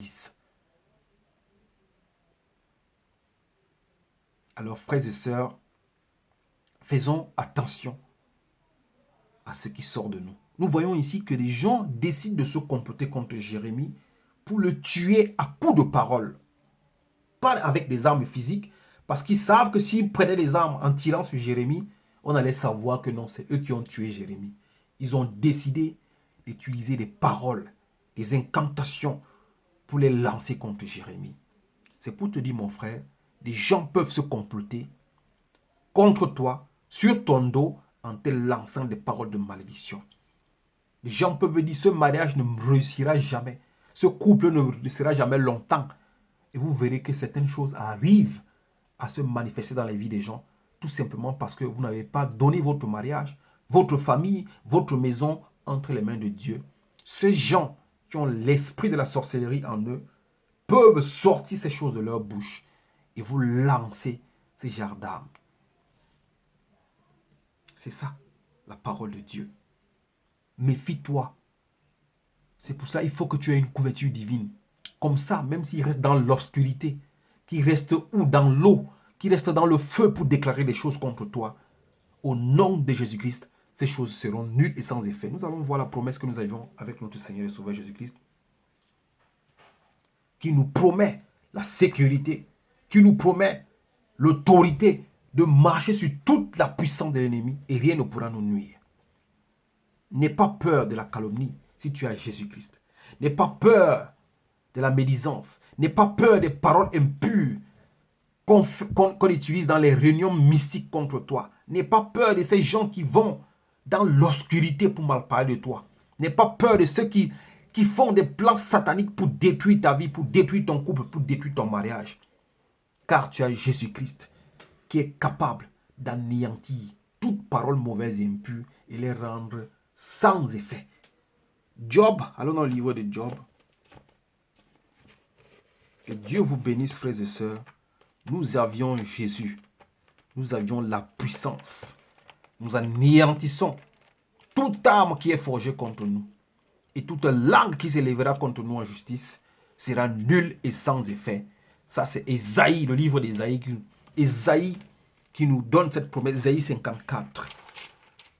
10. Alors, frères et sœurs, faisons attention à ce qui sort de nous. Nous voyons ici que les gens décident de se comploter contre Jérémie pour le tuer à coups de parole. Pas avec des armes physiques, parce qu'ils savent que s'ils prenaient les armes en tirant sur Jérémie, on allait savoir que non, c'est eux qui ont tué Jérémie. Ils ont décidé d'utiliser des paroles, des incantations pour les lancer contre Jérémie. C'est pour te dire, mon frère, des gens peuvent se comploter contre toi, sur ton dos, en te lançant des paroles de malédiction. Les gens peuvent dire, ce mariage ne réussira jamais. Ce couple ne restera jamais longtemps. Et vous verrez que certaines choses arrivent à se manifester dans la vie des gens, tout simplement parce que vous n'avez pas donné votre mariage, votre famille, votre maison entre les mains de Dieu. Ces gens qui ont l'esprit de la sorcellerie en eux peuvent sortir ces choses de leur bouche et vous lancer ces genres d'armes. C'est ça, la parole de Dieu. Méfie-toi. C'est pour ça qu'il faut que tu aies une couverture divine. Comme ça, même s'il reste dans l'obscurité, qu'il reste ou dans l'eau, qu'il reste dans le feu pour déclarer des choses contre toi, au nom de Jésus-Christ, ces choses seront nulles et sans effet. Nous allons voir la promesse que nous avions avec notre Seigneur et Sauveur Jésus-Christ, qui nous promet la sécurité, qui nous promet l'autorité de marcher sur toute la puissance de l'ennemi et rien ne pourra nous nuire. N'aie pas peur de la calomnie si tu as Jésus-Christ. N'aie pas peur de la médisance. N'aie pas peur des paroles impures qu'on utilise dans les réunions mystiques contre toi. N'aie pas peur de ces gens qui vont dans l'obscurité pour mal parler de toi. N'aie pas peur de ceux qui font des plans sataniques pour détruire ta vie, pour détruire ton couple, pour détruire ton mariage. Car tu as Jésus-Christ qui est capable d'anéantir toute parole mauvaise et impure et les rendre sans effet. Job, allons dans le livre de Job. Que Dieu vous bénisse, frères et sœurs. Nous avions Jésus. Nous avions la puissance. Nous anéantissons toute arme qui est forgée contre nous. Et toute langue qui s'élèvera contre nous en justice sera nulle et sans effet. Ça, c'est Ésaïe, le livre d'Ésaïe. Ésaïe qui nous donne cette promesse. Ésaïe 54.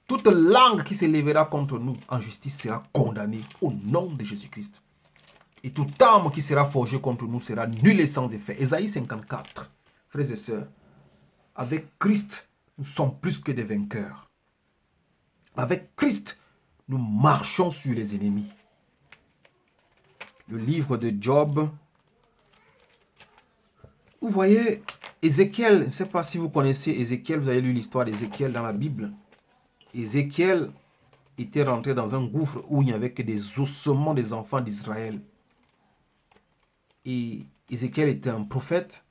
Toute langue qui s'élèvera contre nous en justice sera condamnée au nom de Jésus-Christ. Et toute arme qui sera forgée contre nous sera nulle et sans effet. Ésaïe 54. Frères et sœurs, avec Christ, nous sommes plus que des vainqueurs. Avec Christ, nous marchons sur les ennemis. Le livre de Job. Vous voyez, Ézéchiel, je ne sais pas si vous connaissez Ézéchiel, vous avez lu l'histoire d'Ézéchiel dans la Bible. Ézéchiel était rentré dans un gouffre où il n'y avait que des ossements des enfants d'Israël. Et Ézéchiel était un prophète.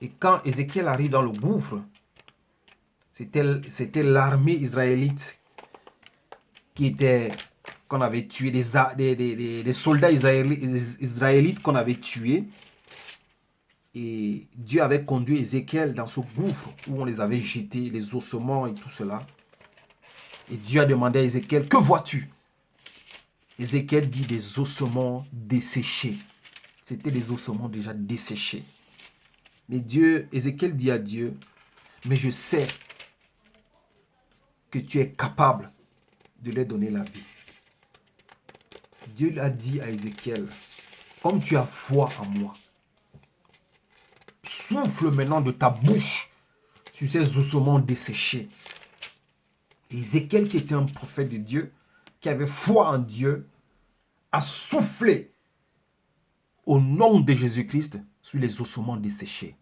Et quand Ézéchiel arrive dans le gouffre, c'était l'armée israélite qu'on avait tué, des soldats israélites qu'on avait tués. Et Dieu avait conduit Ézéchiel dans ce gouffre où on les avait jetés, les ossements et tout cela. Et Dieu a demandé à Ézéchiel, que vois-tu? Ézéchiel dit des ossements desséchés. C'était des ossements déjà desséchés. Mais Ézéchiel dit à Dieu, mais je sais que tu es capable de leur donner la vie. Dieu l'a dit à Ézéchiel, comme tu as foi en moi, souffle maintenant de ta bouche sur ces ossements desséchés. Et Ézéchiel, qui était un prophète de Dieu, qui avait foi en Dieu, a soufflé au nom de Jésus-Christ sur les ossements desséchés.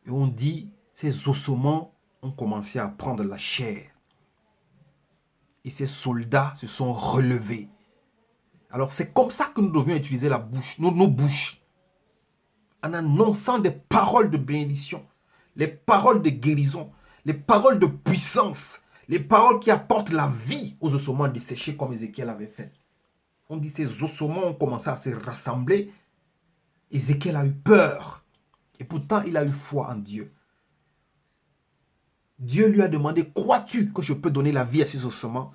Et on dit, ces ossements ont commencé à prendre la chair. Et ces soldats se sont relevés. Alors c'est comme ça que nous devions utiliser la bouche, nos bouches, en annonçant des paroles de bénédiction, les paroles de guérison, les paroles de puissance, les paroles qui apportent la vie aux ossements desséchés comme Ézéchiel avait fait. On dit ces ossements ont commencé à se rassembler. Ézéchiel a eu peur. Et pourtant, il a eu foi en Dieu. Dieu lui a demandé, crois-tu que je peux donner la vie à ces ossements?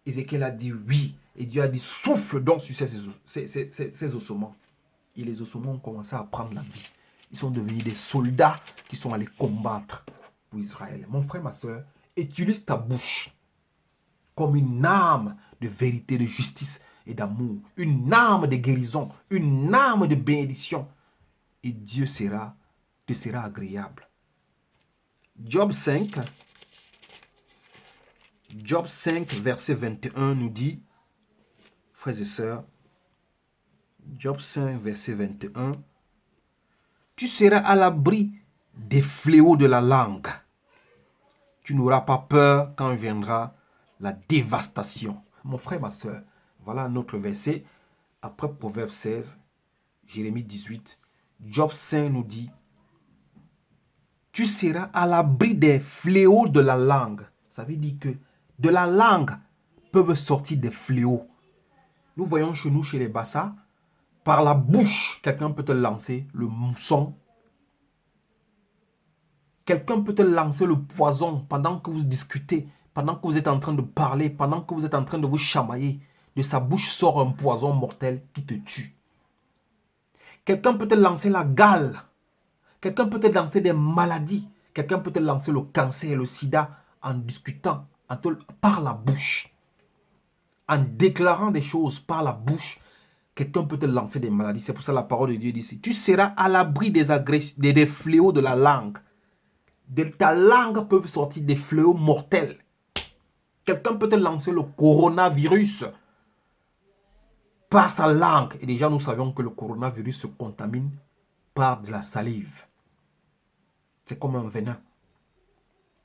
Ézéchiel a dit oui. Et Dieu a dit, souffle donc sur ces ossements. Et les ossements ont commencé à prendre la vie. Ils sont devenus des soldats qui sont allés combattre pour Israël. Mon frère, ma soeur, utilise ta bouche comme une arme de vérité, de justice et d'amour. Une arme de guérison, une arme de bénédiction. Et Dieu te sera agréable. Job 5, verset 21 nous dit, frères et sœurs, Job 5, verset 21, tu seras à l'abri des fléaux de la langue. Tu n'auras pas peur quand viendra la dévastation. Mon frère, ma soeur, voilà notre verset. Après Proverbe 16, Jérémie 18, Job 5 nous dit, tu seras à l'abri des fléaux de la langue. Ça veut dire que de la langue peuvent sortir des fléaux. Nous voyons chez nous, chez les Bassa, par la bouche, quelqu'un peut te lancer le mousson. Quelqu'un peut te lancer le poison pendant que vous discutez, pendant que vous êtes en train de parler, pendant que vous êtes en train de vous chamailler. De sa bouche sort un poison mortel qui te tue. Quelqu'un peut te lancer la gale. Quelqu'un peut te lancer des maladies. Quelqu'un peut te lancer le cancer, le sida en discutant par la bouche. En déclarant des choses par la bouche, quelqu'un peut te lancer des maladies. C'est pour ça que la parole de Dieu dit ici, tu seras à l'abri des fléaux de la langue. De ta langue peuvent sortir des fléaux mortels. Quelqu'un peut te lancer le coronavirus par sa langue. Et déjà, nous savions que le coronavirus se contamine par de la salive. C'est comme un venin.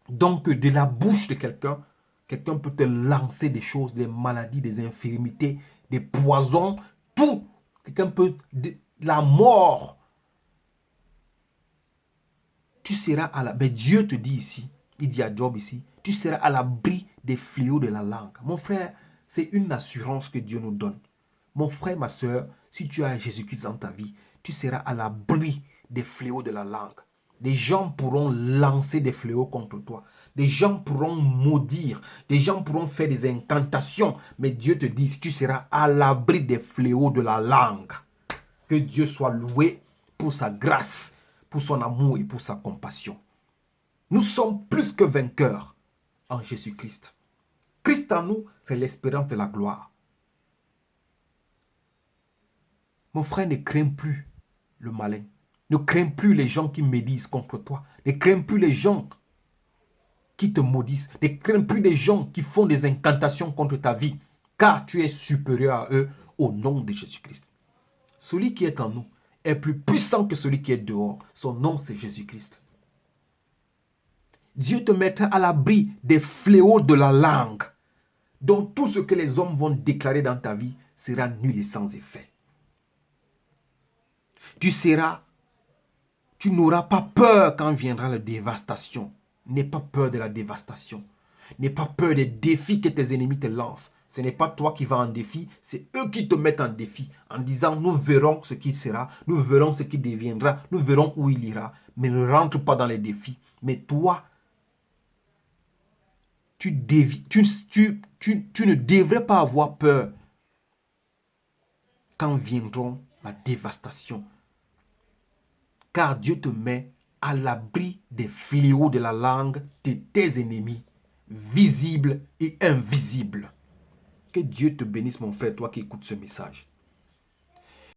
Donc, de la bouche de quelqu'un, quelqu'un peut te lancer des choses, des maladies, des infirmités, des poisons, tout. Quelqu'un peut... La mort. Tu seras à la... Mais Dieu te dit ici, il dit à Job ici, tu seras à l'abri des fléaux de la langue. Mon frère, c'est une assurance que Dieu nous donne. Mon frère, ma soeur, si tu as Jésus-Christ dans ta vie, tu seras à l'abri des fléaux de la langue. Des gens pourront lancer des fléaux contre toi. Des gens pourront maudire. Des gens pourront faire des incantations. Mais Dieu te dit, tu seras à l'abri des fléaux de la langue. Que Dieu soit loué pour sa grâce, pour son amour et pour sa compassion. Nous sommes plus que vainqueurs en Jésus-Christ. Christ en nous, c'est l'espérance de la gloire. Mon frère, ne crains plus le malin. Ne crains plus les gens qui médisent contre toi. Ne crains plus les gens qui te maudissent. Ne crains plus les gens qui font des incantations contre ta vie. Car tu es supérieur à eux au nom de Jésus-Christ. Celui qui est en nous est plus puissant que celui qui est dehors. Son nom, c'est Jésus-Christ. Dieu te mettra à l'abri des fléaux de la langue. Donc tout ce que les hommes vont déclarer dans ta vie sera nul et sans effet. Tu n'auras pas peur quand viendra la dévastation. N'aie pas peur de la dévastation. N'aie pas peur des défis que tes ennemis te lancent. Ce n'est pas toi qui vas en défi, c'est eux qui te mettent en défi. En disant, nous verrons ce qu'il sera, nous verrons ce qu'il deviendra, nous verrons où il ira. Mais ne rentre pas dans les défis. Mais toi, tu ne devrais pas avoir peur quand viendront la dévastation. Car Dieu te met à l'abri des fléaux de la langue de tes ennemis, visibles et invisibles. Que Dieu te bénisse, mon frère, toi qui écoutes ce message.